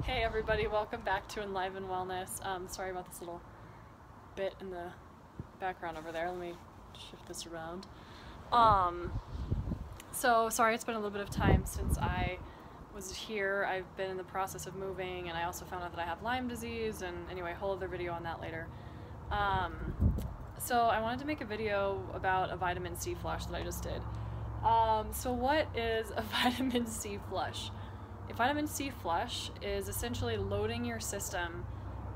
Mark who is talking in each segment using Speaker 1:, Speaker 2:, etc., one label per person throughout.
Speaker 1: Hey everybody, welcome back to Enliven Wellness. Sorry about this little bit in the background over there. Let me shift this around. So sorry it's been a little bit of time since I was here. I've been in the process of moving, and I also found out that I have Lyme disease, and anyway, whole other video on that later. So I wanted to make a video about a vitamin C flush that I just did. So what is a vitamin C flush? A vitamin C flush is essentially loading your system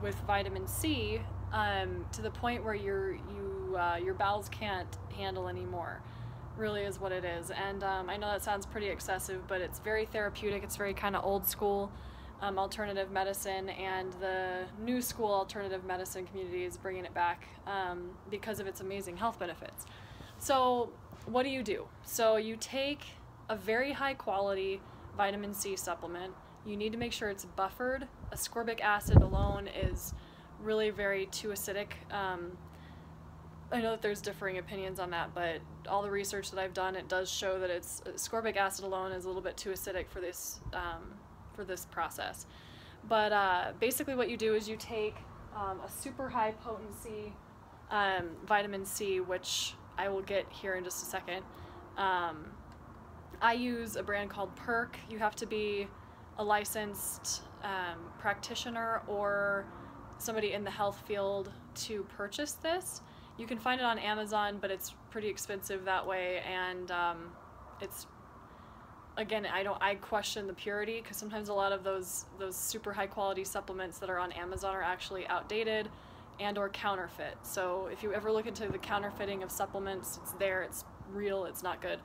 Speaker 1: with vitamin C to the point where your bowels can't handle anymore, really is what it is. And I know that sounds pretty excessive, but it's very therapeutic. It's very kind of old school alternative medicine, and the new school alternative medicine community is bringing it back because of its amazing health benefits. So what do? So you take a very high quality vitamin C supplement. You need to make sure it's buffered. Ascorbic acid alone is really very too acidic. I know that there's differing opinions on that, but all the research that I've done, it does show that ascorbic acid alone is a little bit too acidic for this process. But basically what you do is you take a super high potency vitamin C, which I will get here in just a second. I use a brand called Perk. You have to be a licensed practitioner or somebody in the health field to purchase this. You can find it on Amazon, but it's pretty expensive that way, and it's, again, I question the purity, because sometimes a lot of those super high quality supplements that are on Amazon are actually outdated and or counterfeit. So if you ever look into the counterfeiting of supplements, it's there, it's real, it's not good.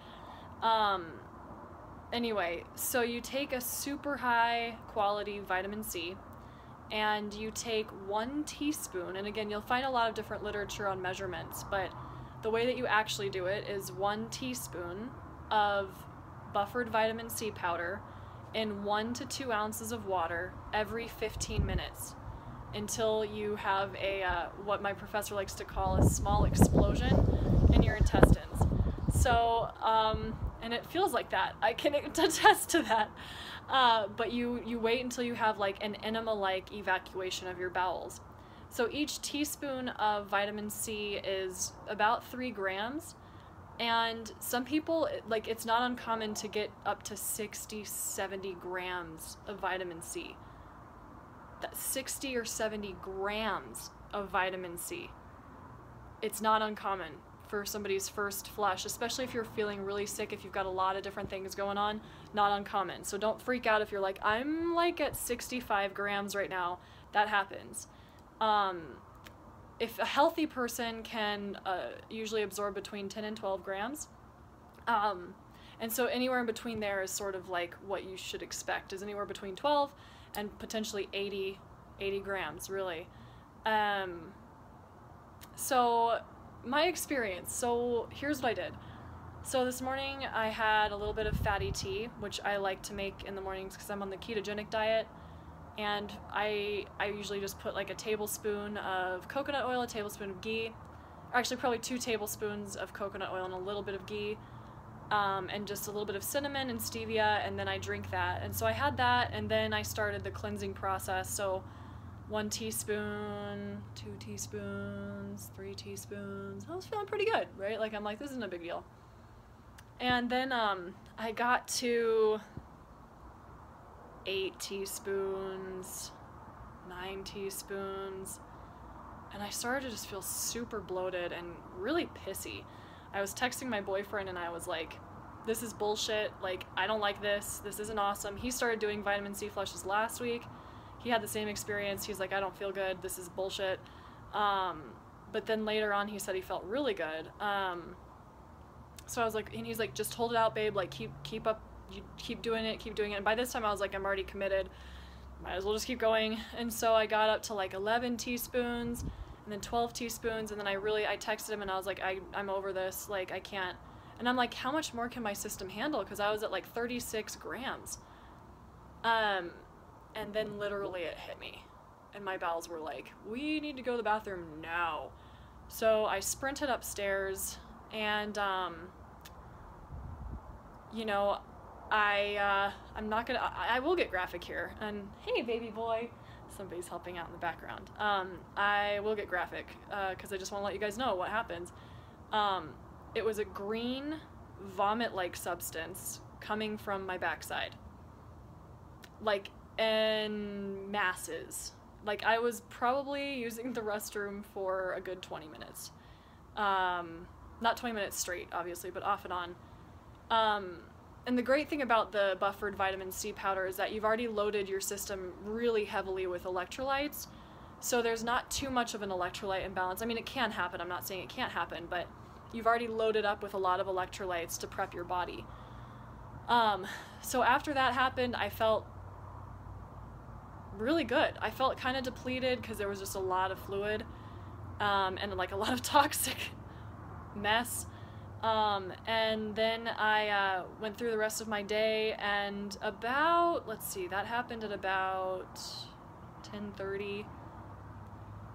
Speaker 1: Anyway, so you take a super high quality vitamin C, and you take 1 teaspoon, and again, you'll find a lot of different literature on measurements, but the way that you actually do it is 1 teaspoon of buffered vitamin C powder in 1 to 2 ounces of water every 15 minutes until you have a what my professor likes to call a small explosion in your intestines. So, and it feels like that. I can attest to that. But you wait until you have like an enema-like evacuation of your bowels. So each teaspoon of vitamin C is about 3 grams. And some people, like, it's not uncommon to get up to 60, 70 grams of vitamin C. That's 60 or 70 grams of vitamin C. It's not uncommon for somebody's first flush, especially if you're feeling really sick, if you've got a lot of different things going on, not uncommon. So don't freak out if you're like, I'm like at 65 grams right now. That happens. If a healthy person can usually absorb between 10 and 12 grams, and so anywhere in between there is sort of like what you should expect, is anywhere between 12 and potentially 80 grams, really. So my experience, so here's what I did. So this morning I had a little bit of fatty tea, which I like to make in the mornings because I'm on the ketogenic diet, and I usually just put like a tablespoon of coconut oil, a tablespoon of ghee, or actually probably 2 tablespoons of coconut oil and a little bit of ghee, and just a little bit of cinnamon and stevia, and then I drink that. And so I had that, and then I started the cleansing process. So 1 teaspoon, 2 teaspoons, 3 teaspoons. I was feeling pretty good, right? Like, I'm like, this isn't a big deal. And then I got to 8 teaspoons, 9 teaspoons, and I started to just feel super bloated and really pissy. I was texting my boyfriend and I was like, this is bullshit, like, I don't like this, this isn't awesome. He started doing vitamin C flushes last week. He had the same experience. He's like, I don't feel good, this is bullshit. But then later on he said he felt really good. So I was like, and he's like, just hold it out, babe, like, keep up, you keep doing it. And by this time I was like, I'm already committed, might as well just keep going. And so I got up to like 11 teaspoons and then 12 teaspoons, and then I texted him and I was like, I'm over this, like, I can't. And I'm like, how much more can my system handle? Because I was at like 36 grams. And then literally it hit me, and my bowels were like, we need to go to the bathroom now. So I sprinted upstairs, and you know, I'm not gonna, I will get graphic here, and hey baby boy, somebody's helping out in the background. I will get graphic, because I just want to let you guys know what happens. It was a green vomit-like substance coming from my backside, like in masses. Like I was probably using the restroom for a good 20 minutes. Not 20 minutes straight, obviously, but off and on. And the great thing about the buffered vitamin C powder is that you've already loaded your system really heavily with electrolytes, so there's not too much of an electrolyte imbalance. I mean, it can happen, I'm not saying it can't happen, but you've already loaded up with a lot of electrolytes to prep your body. So after that happened, I felt really good. I felt kind of depleted because there was just a lot of fluid, and like a lot of toxic mess. And then I went through the rest of my day, and about, let's see, that happened at about 10:30.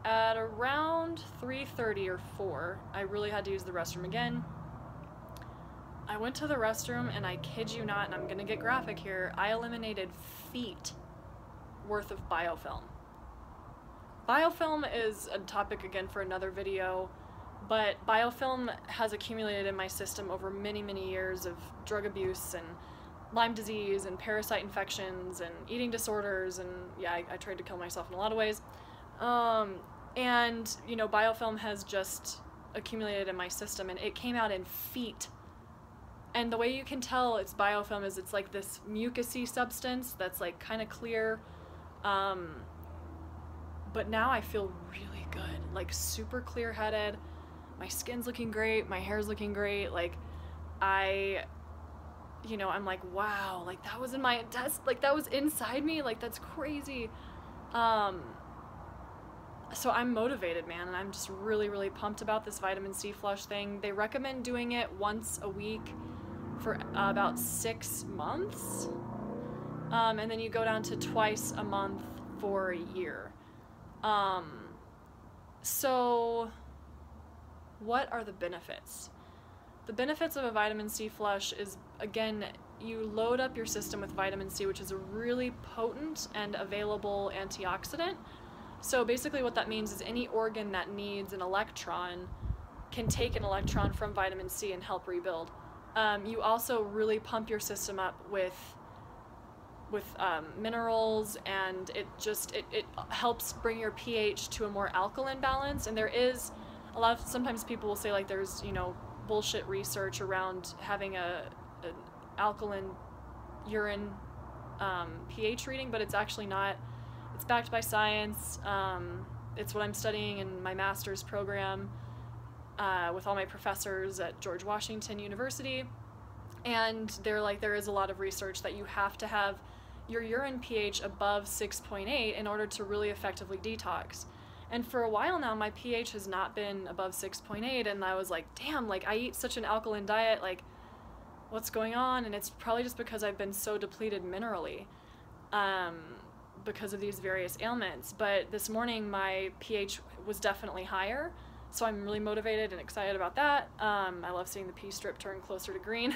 Speaker 1: At around 3:30 or 4, I really had to use the restroom again. I went to the restroom, and I kid you not, and I'm gonna get graphic here, I eliminated feet worth of biofilm. Biofilm is a topic again for another video. But biofilm has accumulated in my system over many, many years of drug abuse and Lyme disease and parasite infections and eating disorders, and yeah, I tried to kill myself in a lot of ways. And, you know, biofilm has just accumulated in my system, and it came out in feet. And the way you can tell it's biofilm is it's like this mucousy substance that's like kind of clear. But now I feel really good, like super clear-headed. My skin's looking great, my hair's looking great, like you know, I'm like, wow, like that was in my intestine, like that was inside me, like that's crazy. So I'm motivated, man, and I'm just really, really pumped about this vitamin C flush thing. They recommend doing it once a week for about 6 months, and then you go down to twice a month for a year. So what are the benefits? The benefits of a vitamin C flush is, again, you load up your system with vitamin C, which is a really potent and available antioxidant. So basically what that means is any organ that needs an electron can take an electron from vitamin C and help rebuild. You also really pump your system up with minerals, and it helps bring your pH to a more alkaline balance. And there is sometimes people will say like there's, you know, bullshit research around having an alkaline urine pH reading, but it's actually not. It's backed by science. It's what I'm studying in my master's program with all my professors at George Washington University. And they're like, there is a lot of research that you have to have your urine pH above 6.8 in order to really effectively detox. And for a while now, my pH has not been above 6.8, and I was like, damn, like I eat such an alkaline diet, like what's going on? And it's probably just because I've been so depleted minerally because of these various ailments. But this morning my pH was definitely higher, so I'm really motivated and excited about that. I love seeing the pea strip turn closer to green.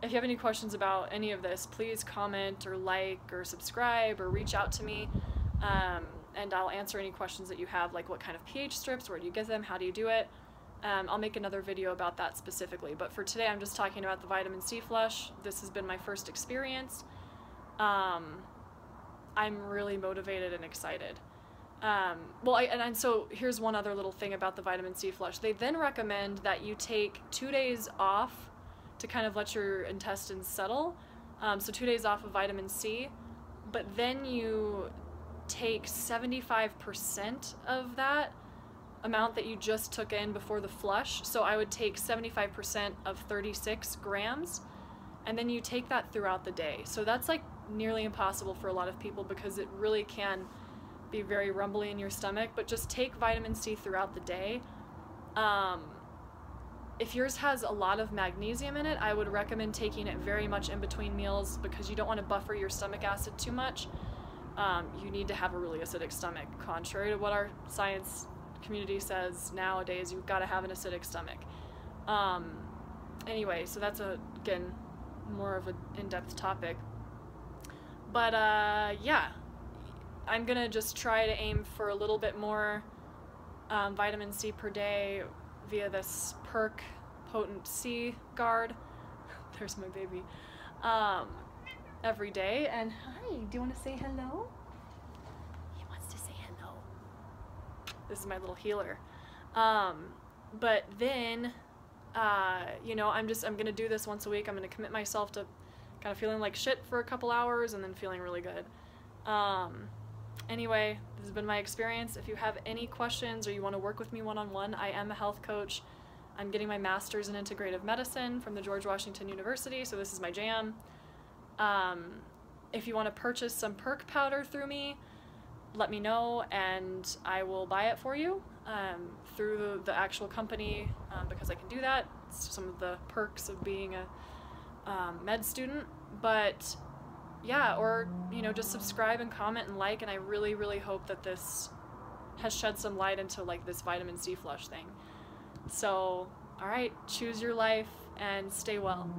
Speaker 1: If you have any questions about any of this, please comment or like or subscribe or reach out to me, and I'll answer any questions that you have, like what kind of pH strips, where do you get them, how do you do it. I'll make another video about that specifically, but for today I'm just talking about the vitamin C flush. This has been my first experience. I'm really motivated and excited. So here's one other little thing about the vitamin C flush. They then recommend that you take 2 days off to kind of let your intestines settle. So 2 days off of vitamin C, but then you take 75% of that amount that you just took in before the flush. So I would take 75% of 36 grams, and then you take that throughout the day. So that's like nearly impossible for a lot of people because it really can be very rumbly in your stomach, but just take vitamin C throughout the day. If yours has a lot of magnesium in it, I would recommend taking it very much in between meals because you don't want to buffer your stomach acid too much. You need to have a really acidic stomach. Contrary to what our science community says nowadays, you've got to have an acidic stomach. Anyway, so that's, again, more of an in-depth topic. But, yeah, I'm going to just try to aim for a little bit more vitamin C per day via this Perk Potent C Guard. There's my baby. Every day. And hi, do you want to say hello? He wants to say hello. This is my little healer. But then, you know, I'm going to do this once a week. I'm going to commit myself to kind of feeling like shit for a couple hours and then feeling really good. Anyway, this has been my experience. If you have any questions or you want to work with me one-on-one, I am a health coach. I'm getting my master's in integrative medicine from the George Washington University, so this is my jam. If you want to purchase some perk powder through me, let me know and I will buy it for you through the actual company because I can do that. It's some of the perks of being a med student. But yeah, or, you know, just subscribe and comment and like, and I really, really hope that this has shed some light into like this vitamin C flush thing. So, all right, choose your life and stay well.